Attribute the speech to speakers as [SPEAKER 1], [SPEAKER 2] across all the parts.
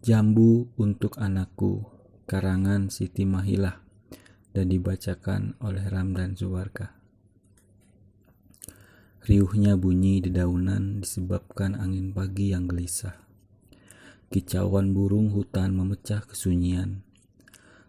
[SPEAKER 1] Jambu untuk Anakku, karangan Siti Mahilah, dan dibacakan oleh Ramdan Subarka. Riuhnya bunyi dedaunan disebabkan angin pagi yang gelisah. Kicauan burung hutan memecah kesunyian.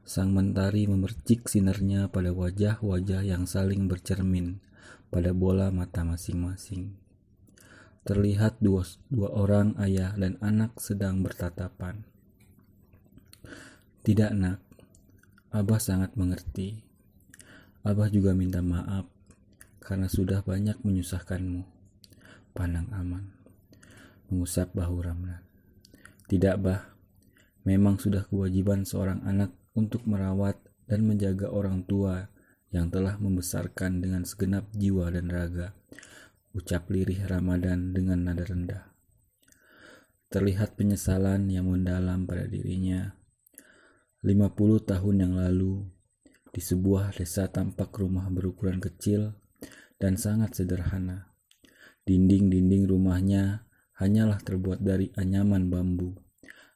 [SPEAKER 1] Sang mentari memercik sinarnya pada wajah-wajah yang saling bercermin pada bola mata masing-masing. Terlihat dua orang ayah dan anak sedang bertatapan. Tidak, Nak. Abah sangat mengerti. Abah juga minta maaf karena sudah banyak menyusahkanmu. Panang Aman mengusap bahu Ramdan. Tidak, Bah. Memang sudah kewajiban seorang anak untuk merawat dan menjaga orang tua yang telah membesarkan dengan segenap jiwa dan raga, ucap lirih Ramadan dengan nada rendah. Terlihat penyesalan yang mendalam pada dirinya. 50 tahun yang lalu, di sebuah desa tampak rumah berukuran kecil dan sangat sederhana. Dinding-dinding rumahnya hanyalah terbuat dari anyaman bambu,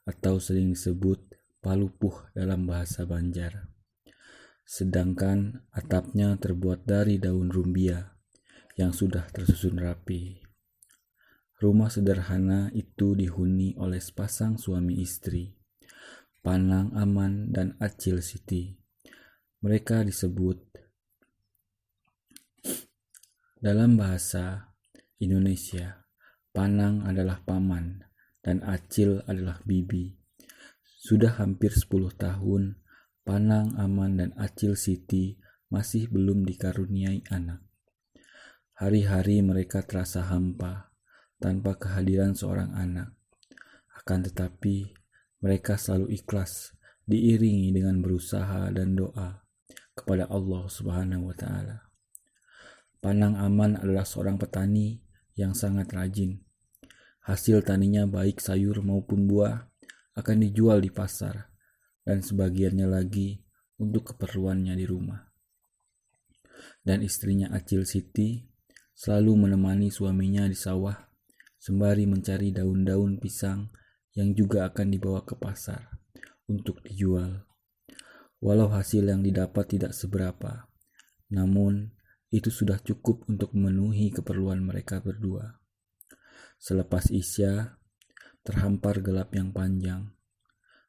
[SPEAKER 1] atau sering disebut palupuh dalam bahasa Banjar. Sedangkan atapnya terbuat dari daun rumbia yang sudah tersusun rapi. Rumah sederhana itu dihuni oleh sepasang suami istri, Panang Aman dan Acil Siti. Mereka disebut dalam bahasa Indonesia, Panang adalah paman dan Acil adalah bibi. Sudah hampir 10 tahun, Panang Aman dan Acil Siti masih belum dikaruniai anak. Hari-hari mereka terasa hampa tanpa kehadiran seorang anak. Akan tetapi, mereka selalu ikhlas, diiringi dengan berusaha dan doa kepada Allah Subhanahu wa Ta'ala. Panang Aman adalah seorang petani yang sangat rajin. Hasil taninya baik sayur maupun buah akan dijual di pasar dan sebagiannya lagi untuk keperluannya di rumah. Dan istrinya Acil Siti selalu menemani suaminya di sawah sembari mencari daun-daun pisang yang juga akan dibawa ke pasar untuk dijual. Walau hasil yang didapat tidak seberapa, namun itu sudah cukup untuk memenuhi keperluan mereka berdua. Selepas Isya, terhampar gelap yang panjang.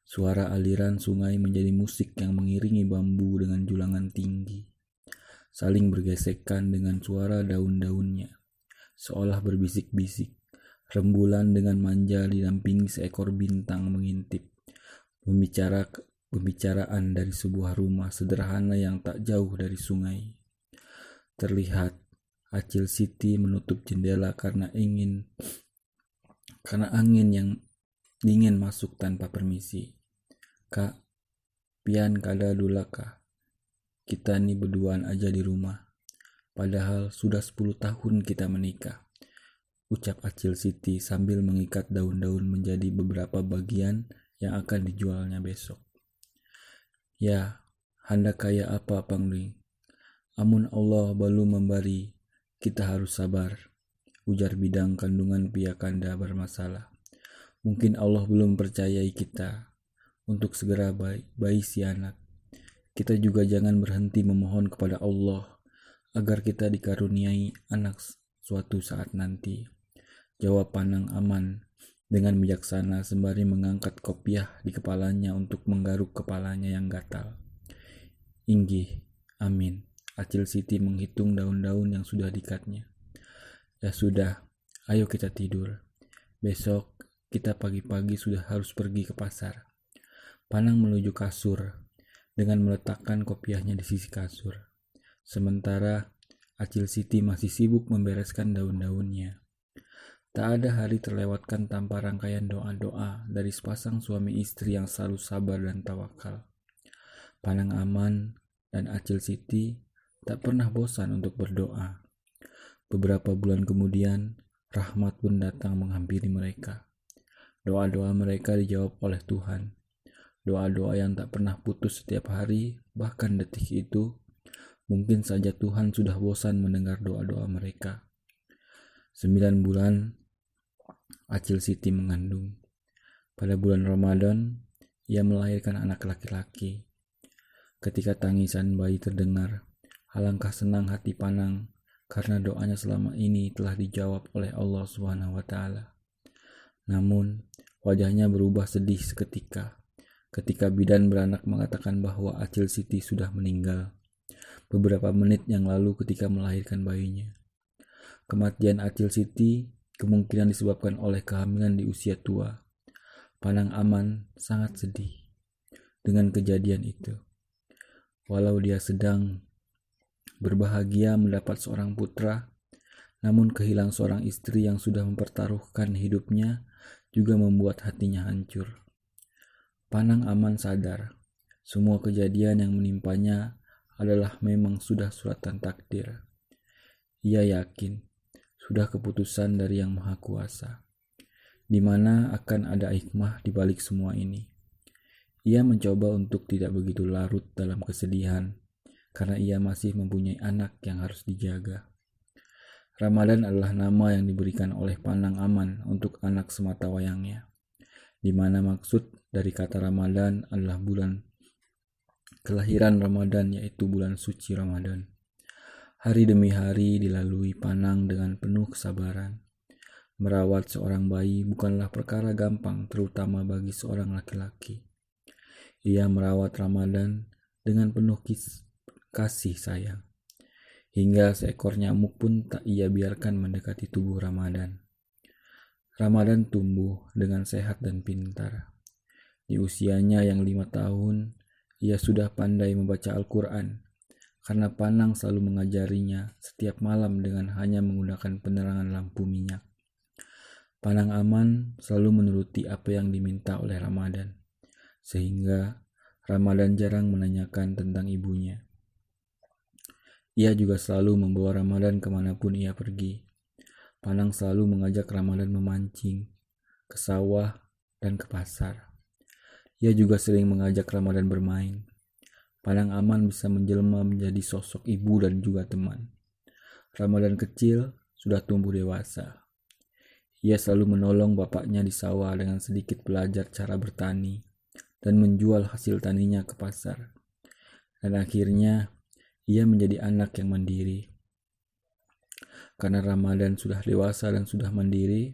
[SPEAKER 1] Suara aliran sungai menjadi musik yang mengiringi bambu dengan julangan tinggi, saling bergesekan dengan suara daun-daunnya, seolah berbisik-bisik. Rembulan dengan manja didampingi seekor bintang mengintip, pembicaraan dari sebuah rumah sederhana yang tak jauh dari sungai. Terlihat Acil Siti menutup jendela karena angin yang dingin masuk tanpa permisi. Kak, pian kada dulaka. Kita nih berduaan aja di rumah. Padahal sudah 10 tahun kita menikah, ucap Acil Siti sambil mengikat daun-daun menjadi beberapa bagian yang akan dijualnya besok. Ya, hendak kaya apa pangling? Amun Allah belum memberi, kita harus sabar, ujar bidang kandungan pia kanda bermasalah. Mungkin Allah belum percayai kita untuk segera bayi si anak. Kita juga jangan berhenti memohon kepada Allah agar kita dikaruniai anak suatu saat nanti, jawab Panang Aman dengan bijaksana sembari mengangkat kopiah di kepalanya untuk menggaruk kepalanya yang gatal. Inggih, amin. Acil Siti menghitung daun-daun yang sudah dikatnya. Ya sudah, ayo kita tidur. Besok kita pagi-pagi sudah harus pergi ke pasar. Panang menuju kasur dengan meletakkan kopiahnya di sisi kasur. Sementara Acil Siti masih sibuk membereskan daun-daunnya. Tak ada hari terlewatkan tanpa rangkaian doa-doa dari sepasang suami istri yang selalu sabar dan tawakal. Panang Aman dan Acil Siti tak pernah bosan untuk berdoa. Beberapa bulan kemudian, rahmat pun datang menghampiri mereka. Doa-doa mereka dijawab oleh Tuhan. Doa-doa yang tak pernah putus setiap hari, bahkan detik itu, mungkin saja Tuhan sudah bosan mendengar doa-doa mereka. 9 bulan Acil Siti mengandung. Pada bulan Ramadan, ia melahirkan anak laki-laki. Ketika tangisan bayi terdengar, alangkah senang hati Panang karena doanya selama ini telah dijawab oleh Allah SWT. Namun, wajahnya berubah sedih seketika ketika bidan beranak mengatakan bahwa Acil Siti sudah meninggal beberapa menit yang lalu ketika melahirkan bayinya. Kematian Acil Siti kemungkinan disebabkan oleh kehamilan di usia tua. Panang Aman sangat sedih dengan kejadian itu. Walau dia sedang berbahagia mendapat seorang putra, namun kehilangan seorang istri yang sudah mempertaruhkan hidupnya juga membuat hatinya hancur. Panang Aman sadar, semua kejadian yang menimpanya adalah memang sudah suratan takdir. Ia yakin, sudah keputusan dari Yang Maha Kuasa, di mana akan ada hikmah di balik semua ini. Ia mencoba untuk tidak begitu larut dalam kesedihan, karena ia masih mempunyai anak yang harus dijaga. Ramadan adalah nama yang diberikan oleh Panang Aman untuk anak sematawayangnya, di mana maksud dari kata Ramadan adalah bulan kelahiran Ramadan, yaitu bulan suci Ramadan. Hari demi hari dilalui Panang dengan penuh kesabaran. Merawat seorang bayi bukanlah perkara gampang, terutama bagi seorang laki-laki. Ia merawat Ramadan dengan penuh kasih sayang, hingga seekor nyamuk pun tak ia biarkan mendekati tubuh Ramadan. Ramadan tumbuh dengan sehat dan pintar. Di usianya yang 5 tahun, ia sudah pandai membaca Al-Quran, karena Panang selalu mengajarinya setiap malam dengan hanya menggunakan penerangan lampu minyak. Panang Aman selalu menuruti apa yang diminta oleh Ramadan, sehingga Ramadan jarang menanyakan tentang ibunya. Ia juga selalu membawa Ramadan kemanapun ia pergi. Panang selalu mengajak Ramadan memancing, ke sawah, dan ke pasar. Ia juga sering mengajak Ramadan bermain. Panang Aman bisa menjelma menjadi sosok ibu dan juga teman. Ramadan kecil sudah tumbuh dewasa. Ia selalu menolong bapaknya di sawah dengan sedikit belajar cara bertani dan menjual hasil taninya ke pasar. Dan akhirnya ia menjadi anak yang mandiri. Karena Ramadan sudah dewasa dan sudah mandiri,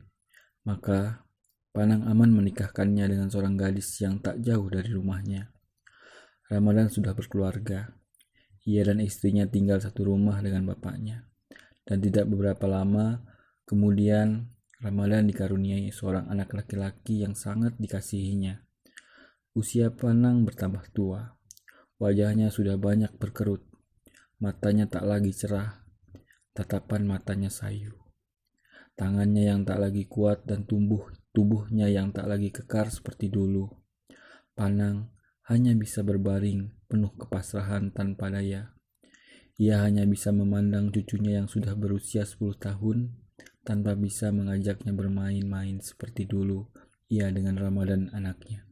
[SPEAKER 1] maka Panang Aman menikahkannya dengan seorang gadis yang tak jauh dari rumahnya. Ramadan sudah berkeluarga. Ia dan istrinya tinggal satu rumah dengan bapaknya. Dan tidak beberapa lama kemudian Ramadan dikaruniai seorang anak laki-laki yang sangat dikasihinya. Usia Panang bertambah tua. Wajahnya sudah banyak berkerut. Matanya tak lagi cerah. Tatapan matanya sayu. Tangannya yang tak lagi kuat dan tubuhnya yang tak lagi kekar seperti dulu. Panang hanya bisa berbaring penuh kepasrahan tanpa daya. Ia hanya bisa memandang cucunya yang sudah berusia 10 tahun tanpa bisa mengajaknya bermain-main seperti dulu ia dengan Ramadan anaknya.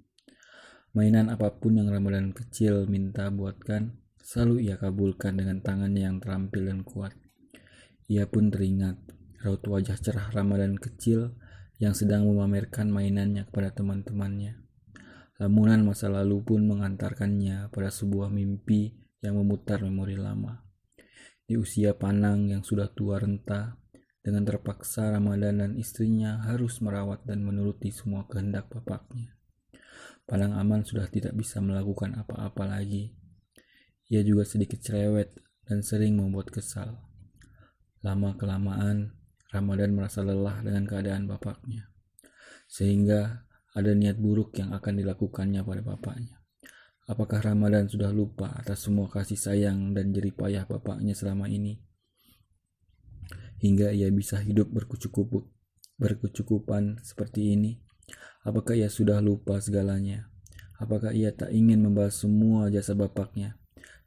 [SPEAKER 1] Mainan apapun yang Ramadan kecil minta buatkan, selalu ia kabulkan dengan tangannya yang terampil dan kuat. Ia pun teringat raut wajah cerah Ramadan kecil yang sedang memamerkan mainannya kepada teman-temannya. Lamunan masa lalu pun mengantarkannya pada sebuah mimpi yang memutar memori lama. Di usia Panang yang sudah tua renta, dengan terpaksa Ramadan dan istrinya harus merawat dan menuruti semua kehendak bapaknya. Panang Aman sudah tidak bisa melakukan apa-apa lagi. Ia juga sedikit cerewet dan sering membuat kesal. Lama-kelamaan, Ramadan merasa lelah dengan keadaan bapaknya, sehingga ada niat buruk yang akan dilakukannya pada bapaknya. Apakah Ramadan sudah lupa atas semua kasih sayang dan jerih payah bapaknya selama ini, hingga ia bisa hidup berkecukupan seperti ini? Apakah ia sudah lupa segalanya? Apakah ia tak ingin membalas semua jasa bapaknya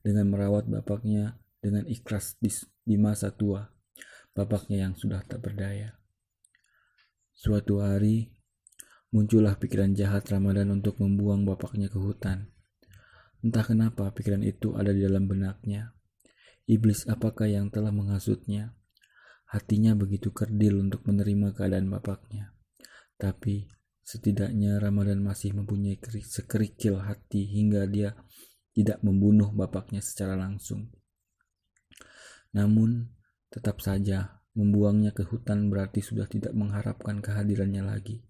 [SPEAKER 1] dengan merawat bapaknya dengan ikhlas di masa tua, bapaknya yang sudah tak berdaya? Suatu hari, muncullah pikiran jahat Ramadan untuk membuang bapaknya ke hutan. Entah kenapa pikiran itu ada di dalam benaknya. Iblis apakah yang telah menghasutnya? Hatinya begitu kerdil untuk menerima keadaan bapaknya. Tapi Setidaknya Ramadan masih mempunyai sekerikil hati hingga dia tidak membunuh bapaknya secara langsung. Namun, tetap saja membuangnya ke hutan berarti sudah tidak mengharapkan kehadirannya lagi.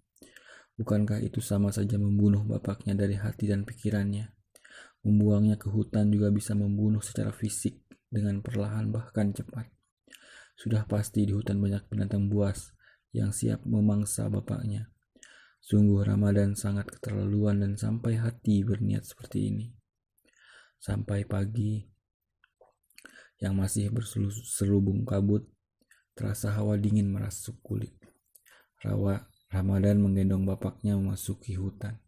[SPEAKER 1] Bukankah itu sama saja membunuh bapaknya dari hati dan pikirannya? Membuangnya ke hutan juga bisa membunuh secara fisik dengan perlahan bahkan cepat. Sudah pasti di hutan banyak binatang buas yang siap memangsa bapaknya. Sungguh Ramadan sangat keterlaluan dan sampai hati berniat seperti ini. Sampai pagi yang masih berselubung kabut, terasa hawa dingin merasuk kulit. Ramadan menggendong bapaknya memasuki hutan.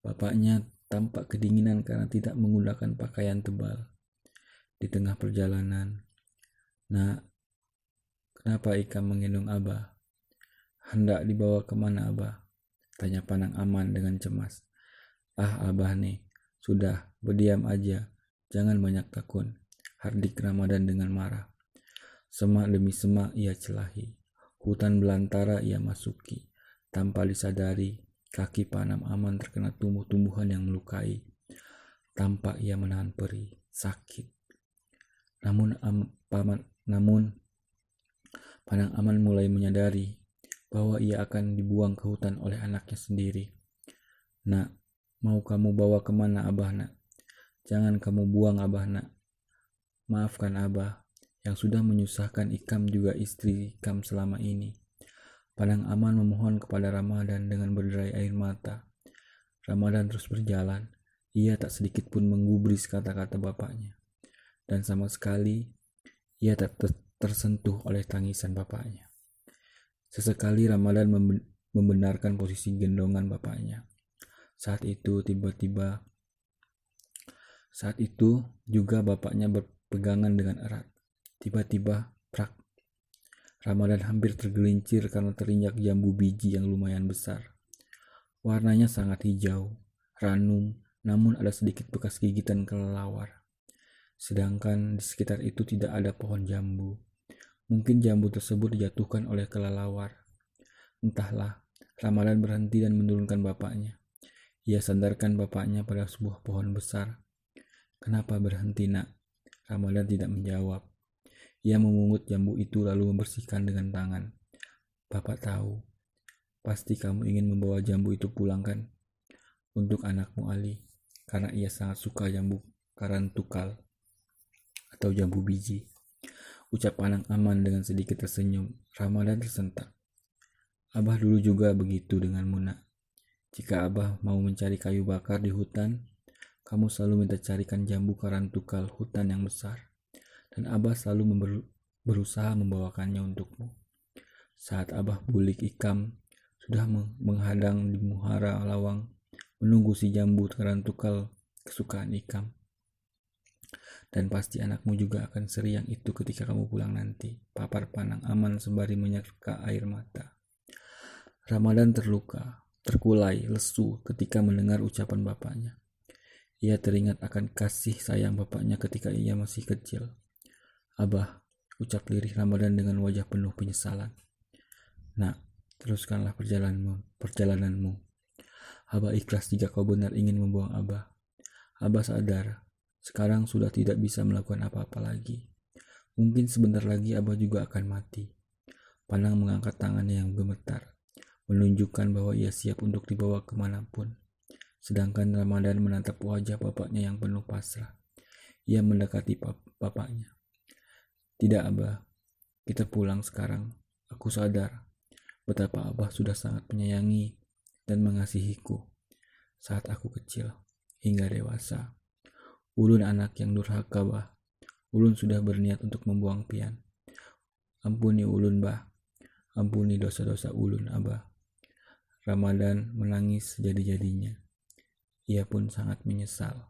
[SPEAKER 1] Bapaknya tampak kedinginan karena tidak menggunakan pakaian tebal. Di tengah perjalanan, "Nak, kenapa Ikam menggendong Abah? Hendak dibawa kemana Abah?" tanya Panang Aman dengan cemas. "Ah Abah nih, sudah berdiam aja, jangan banyak takun," hardik Ramadan dengan marah. Semak demi semak ia celahi. Hutan belantara ia masuki. Tanpa disadari, kaki Panang Aman terkena tumbuh-tumbuhan yang melukai. Tampak ia menahan perih, sakit. Namun Panang Aman mulai menyadari bahwa ia akan dibuang ke hutan oleh anaknya sendiri. "Nak, mau kamu bawa kemana Abah nak? Jangan kamu buang Abah nak. Maafkan Abah yang sudah menyusahkan Ikam juga istri Ikam selama ini." Panang Aman memohon kepada Ramadan dengan berderai air mata. Ramadan terus berjalan. Ia tak sedikit pun menggubris kata-kata bapaknya. Dan sama sekali ia tak tersentuh oleh tangisan bapaknya. Sesekali Ramadan membenarkan posisi gendongan bapaknya. Saat itu juga bapaknya berpegangan dengan erat. Tiba-tiba, prak. Ramadan hampir tergelincir karena terinjak jambu biji yang lumayan besar. Warnanya sangat hijau, ranum, namun ada sedikit bekas gigitan kelelawar. Sedangkan di sekitar itu tidak ada pohon jambu. Mungkin jambu tersebut dijatuhkan oleh kelelawar. Entahlah, Ramadan berhenti dan menurunkan bapaknya. Ia sandarkan bapaknya pada sebuah pohon besar. "Kenapa berhenti nak?" Ramadan tidak menjawab. Ia memungut jambu itu lalu membersihkan dengan tangan. "Bapak tahu, pasti kamu ingin membawa jambu itu pulang kan? Untuk anakmu Ali, karena ia sangat suka jambu karantukal atau jambu biji," ucap Panang Aman dengan sedikit tersenyum. Ramadan tersentak. "Abah dulu juga begitu denganmu nak. Jika Abah mau mencari kayu bakar di hutan, kamu selalu minta carikan jambu karantukal hutan yang besar. Dan Abah selalu berusaha membawakannya untukmu. Saat Abah bulik Ikam sudah menghadang di muara lawang, menunggu si jambu karantukal kesukaan Ikam. Dan pasti anakmu juga akan seriang itu ketika kamu pulang nanti," papar Panang Aman sembari menyeka air mata. Ramadan terkulai, lesu ketika mendengar ucapan bapaknya. Ia teringat akan kasih sayang bapaknya ketika ia masih kecil. "Abah," ucap lirih Ramadan dengan wajah penuh penyesalan. "Nak, teruskanlah perjalananmu. Abah ikhlas jika kau benar ingin membuang Abah. Abah sadar, sekarang sudah tidak bisa melakukan apa-apa lagi. Mungkin sebentar lagi Abah juga akan mati." Panang mengangkat tangannya yang gemetar, menunjukkan bahwa ia siap untuk dibawa kemanapun. Sedangkan Ramadan menatap wajah bapaknya yang penuh pasrah. Ia mendekati bapaknya. "Tidak Abah, kita pulang sekarang. Aku sadar betapa Abah sudah sangat menyayangi dan mengasihiku saat aku kecil hingga dewasa. Ulun anak yang durhaka Bah. Ulun sudah berniat untuk membuang pian. Ampuni ulun Bah. Ampuni dosa-dosa ulun Abah." Ramadan menangis sejadi-jadinya. Ia pun sangat menyesal.